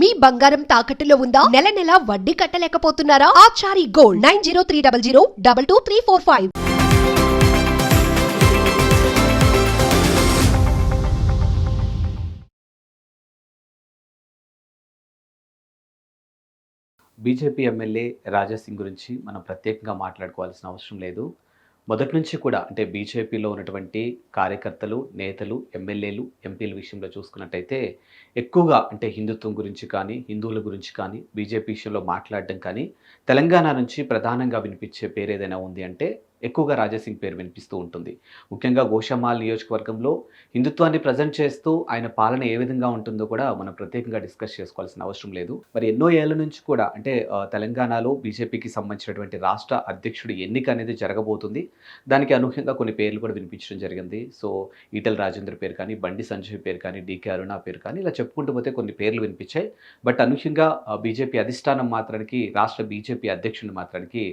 మీ బంగారం తాకట్టులో ఉందా? నెల నెల వడ్డీ కట్టలేకపోతున్నారా? Achari gold 9030022345. BJP MLA Raja Singh గురించి మనం ప్రత్యేకంగా మాట్లాడుకోవాల్సిన అవసరం లేదు. మొదటి నుంచి కూడా అంటే బీజేపీలో ఉన్నటువంటి కార్యకర్తలు, నేతలు, ఎమ్మెల్యేలు, ఎంపీల విషయంలో చూసుకున్నట్టయితే ఎక్కువగా అంటే హిందుత్వం గురించి కానీ, హిందువుల గురించి కానీ, బీజేపీ విషయంలో మాట్లాడడం కానీ, తెలంగాణ నుంచి ప్రధానంగా వినిపించే పేరు ఏదైనా ఉంది అంటే ఎక్కువగా రాజా సింగ్ పేరు వినిపిస్తూ ఉంటుంది. ముఖ్యంగా గోషామాల్ నియోజకవర్గంలో హిందుత్వాన్ని ప్రజెంట్ చేస్తూ ఆయన పాలన ఏ విధంగా ఉంటుందో కూడా మనం ప్రత్యేకంగా డిస్కస్ చేసుకోవాల్సిన అవసరం లేదు. మరి ఎన్నో ఏళ్ల నుంచి కూడా అంటే తెలంగాణలో బీజేపీకి సంబంధించినటువంటి రాష్ట్ర అధ్యక్షుడి ఎన్నిక అనేది జరగబోతుంది. దానికి అనూహ్యంగా కొన్ని పేర్లు కూడా వినిపించడం జరిగింది. సో ఈటెల రాజేందర్ పేరు కానీ, బండి సంజయ్ పేరు కానీ, డీకే అరుణ పేరు కానీ ఇలా చెప్పుకుంటూ పోతే కొన్ని పేర్లు వినిపించాయి. బట్ అనూహ్యంగా బీజేపీ అధిష్టానం మాత్రానికి, రాష్ట్ర బీజేపీ అధ్యక్షుడిని మాత్రానికి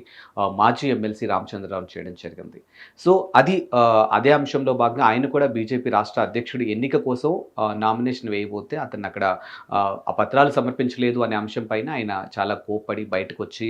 మాజీ ఎమ్మెల్సీ రామచంద్రరావు చేయడం జరిగింది. సో అదే అంశంలో భాగంగా ఆయన కూడా బీజేపీ రాష్ట్ర అధ్యక్షుడి ఎన్నిక కోసం నామినేషన్ వేయబోతే అతను అక్కడ ఆ పత్రాలు సమర్పించలేదు అనే అంశం పైన ఆయన చాలా కోప్పడి బయటకు వచ్చి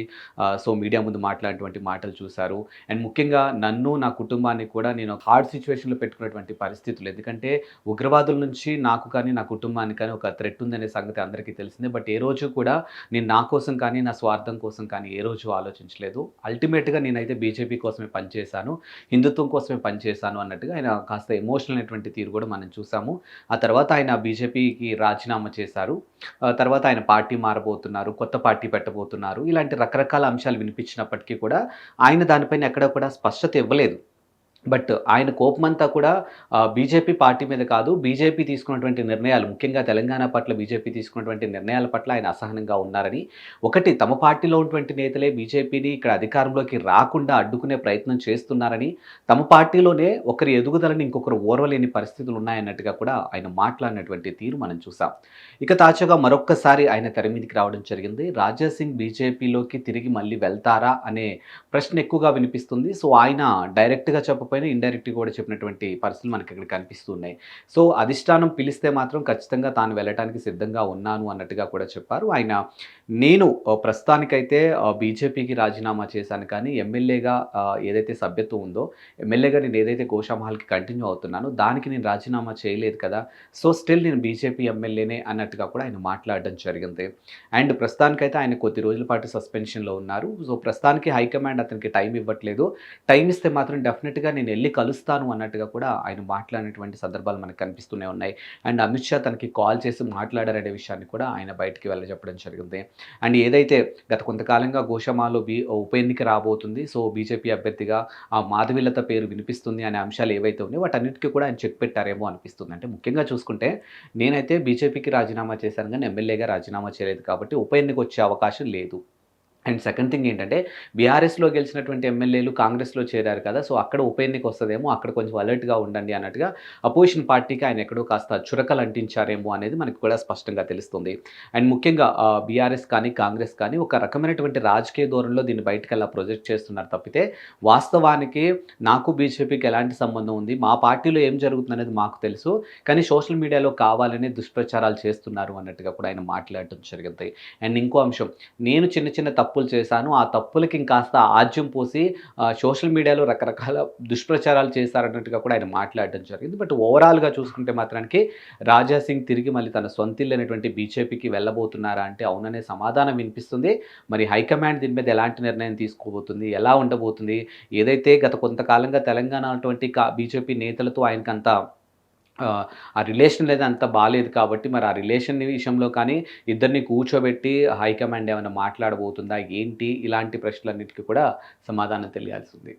సో మీడియా ముందు మాట్లాడినటువంటి మాటలు చూశారు. అండ్ ముఖ్యంగా నన్ను, నా కుటుంబాన్ని కూడా నేను హార్డ్ సిచ్యువేషన్లో పెట్టుకున్నటువంటి పరిస్థితులు. ఎందుకంటే ఉగ్రవాదుల నుంచి నాకు కానీ, నా కుటుంబానికి కానీ ఒక థ్రెట్ ఉందనే సంగతి అందరికీ తెలిసిందే. బట్ ఏ రోజు కూడా నేను నా కోసం కానీ, నా స్వార్థం కోసం కానీ ఏ రోజు ఆలోచించలేదు. అల్టిమేట్గా నేనైతే బీజేపీ కోసమే పనిచేశాను, హిందుత్వం కోసమే పనిచేశాను అన్నట్టుగా ఆయన కాస్త ఎమోషనల్ అయినటువంటి తీరు కూడా మనం చూసాము. ఆ తర్వాత ఆయన బీజేపీకి రాజీనామా చేశారు. తర్వాత ఆయన పార్టీ మారబోతున్నారు, కొత్త పార్టీ పెట్టబోతున్నారు. ఇలాంటి రకరకాల అంశాలు వినిపించినప్పటికీ కూడా ఆయన దానిపైన ఎక్కడ కూడా స్పష్టత ఇవ్వలేదు. బట్ ఆయన కోపమంతా కూడా బీజేపీ పార్టీ మీద కాదు, బీజేపీ తీసుకున్నటువంటి నిర్ణయాలు, ముఖ్యంగా తెలంగాణ పట్ల బీజేపీ తీసుకున్నటువంటి నిర్ణయాల పట్ల ఆయన అసహనంగా ఉన్నారని, ఒకటి తమ పార్టీలో ఉన్నటువంటి నేతలే బీజేపీని ఇక్కడ అధికారంలోకి రాకుండా అడ్డుకునే ప్రయత్నం చేస్తున్నారని, తమ పార్టీలోనే ఒకరి ఎదుగుదలని ఇంకొకరు ఓర్వలేని పరిస్థితులు ఉన్నాయన్నట్టుగా కూడా ఆయన మాట్లాడినటువంటి తీరు మనం చూసాం. ఇక తాజాగా మరొక్కసారి ఆయన తెర మీదకి రావడం జరిగింది. రాజా సింగ్ బీజేపీలోకి తిరిగి మళ్ళీ వెళ్తారా అనే ప్రశ్న ఎక్కువగా వినిపిస్తుంది. సో ఆయన డైరెక్ట్గా చెప్పకపోయినా ఇండైరెక్ట్గా కూడా చెప్పినటువంటి పరిస్థితులు మనకి ఇక్కడ కనిపిస్తున్నాయి. సో అధిష్టానం పిలిస్తే మాత్రం ఖచ్చితంగా తాను వెళ్ళడానికి సిద్ధంగా ఉన్నాను అన్నట్టుగా కూడా చెప్పారు. ఆయన నేను ప్రస్తుతానికైతే బీజేపీకి రాజీనామా చేశాను, కానీ ఎమ్మెల్యేగా ఏదైతే సభ్యత్వం ఉందో, ఎమ్మెల్యేగా నేను ఏదైతే గోషామహల్కి కంటిన్యూ అవుతున్నానో దానికి నేను రాజీనామా చేయలేదు కదా, సో స్టిల్ నేను బీజేపీ ఎమ్మెల్యేనే అన్నట్టుగా కూడా ఆయన మాట్లాడడం జరిగింది. అండ్ ప్రస్తుతానికైతే ఆయన కొద్ది రోజుల పాటు సస్పెన్షన్లో ఉన్నారు. సో ప్రస్తుతానికి హైకమాండ్ అతనికి టైం ఇవ్వట్లేదు. టైం ఇస్తే మాత్రం డెఫినెట్గా నేను వెళ్ళి కలుస్తాను అన్నట్టుగా కూడా ఆయన మాట్లాడినటువంటి సందర్భాలు మనకు కనిపిస్తూనే ఉన్నాయి. అండ్ అమిత్ షా తనకి కాల్ చేసి మాట్లాడారనే విషయాన్ని కూడా ఆయన బయటికి వెళ్ళజెప్పడం జరిగింది. అండ్ ఏదైతే గత కొంతకాలంగా గోషామాలో ఉప ఎన్నిక రాబోతుంది, సో బీజేపీ అభ్యర్థిగా మాధవీలత పేరు వినిపిస్తుంది అనే అంశాలు ఏవైతే ఉన్నాయో వాటన్నిటికీ కూడా ఆయన చెక్ పెట్టారేమో అనిపిస్తుంది. అంటే ముఖ్యంగా చూసుకుంటే నేనైతే బీజేపీకి రాజీనామా చేశాను, కానీ ఎమ్మెల్యేగా రాజీనామా చేయలేదు కాబట్టి ఉప ఎన్నిక వచ్చే అవకాశం లేదు. అండ్ సెకండ్ థింగ్ ఏంటంటే బీఆర్ఎస్లో గెలిచినటువంటి ఎమ్మెల్యేలు కాంగ్రెస్లో చేరారు కదా, సో అక్కడ ఉప ఎన్నిక వస్తుందేమో, అక్కడ కొంచెం అలర్ట్గా ఉండండి అన్నట్టుగా అపోజిషన్ పార్టీకి ఆయన ఎక్కడో కాస్త చురకలు అంటించారేమో అనేది మనకు కూడా స్పష్టంగా తెలుస్తుంది. అండ్ ముఖ్యంగా బీఆర్ఎస్ కానీ కాంగ్రెస్ కానీ ఒక రకమైనటువంటి రాజకీయ ధోరణిలో దీన్ని బయటకు అలా ప్రొజెక్ట్ చేస్తున్నారు తప్పితే వాస్తవానికి నాకు బీజేపీకి ఎలాంటి సంబంధం ఉంది, మా పార్టీలో ఏం జరుగుతుంది అనేది మాకు తెలుసు, కానీ సోషల్ మీడియాలో కావాలనే దుష్ప్రచారాలు చేస్తున్నారు అన్నట్టుగా కూడా ఆయన మాట్లాడటం జరిగింది. అండ్ ఇంకో అంశం, నేను చిన్న చిన్న తప్పులు చేశాను, ఆ తప్పులకి ఇంకాస్త ఆజ్యం పోసి సోషల్ మీడియాలో రకరకాల దుష్ప్రచారాలు చేశారన్నట్టుగా కూడా ఆయన మాట్లాడడం జరిగింది. బట్ ఓవరాల్గా చూసుకుంటే మాత్రానికి రాజా సింగ్ తిరిగి మళ్ళీ తన సొంతిల్లు అనేటువంటి బీజేపీకి వెళ్ళబోతున్నారా అంటే అవుననే సమాధానం వినిపిస్తుంది. మరి హైకమాండ్ దీని మీద ఎలాంటి నిర్ణయం తీసుకోబోతుంది, ఎలా ఉండబోతుంది, ఏదైతే గత కొంతకాలంగా తెలంగాణ అటువంటి బీజేపీ నేతలతో ఆయనకంత ఆ రిలేషన్ అనేది అంత బాలేదు కాబట్టి మరి ఆ రిలేషన్ విషయంలో కానీ ఇద్దరిని కూర్చోబెట్టి హైకమాండ్ ఏమైనా మాట్లాడబోతుందా ఏంటి, ఇలాంటి ప్రశ్నలన్నిటికీ కూడా సమాధానం తెలియాల్సి ఉంది.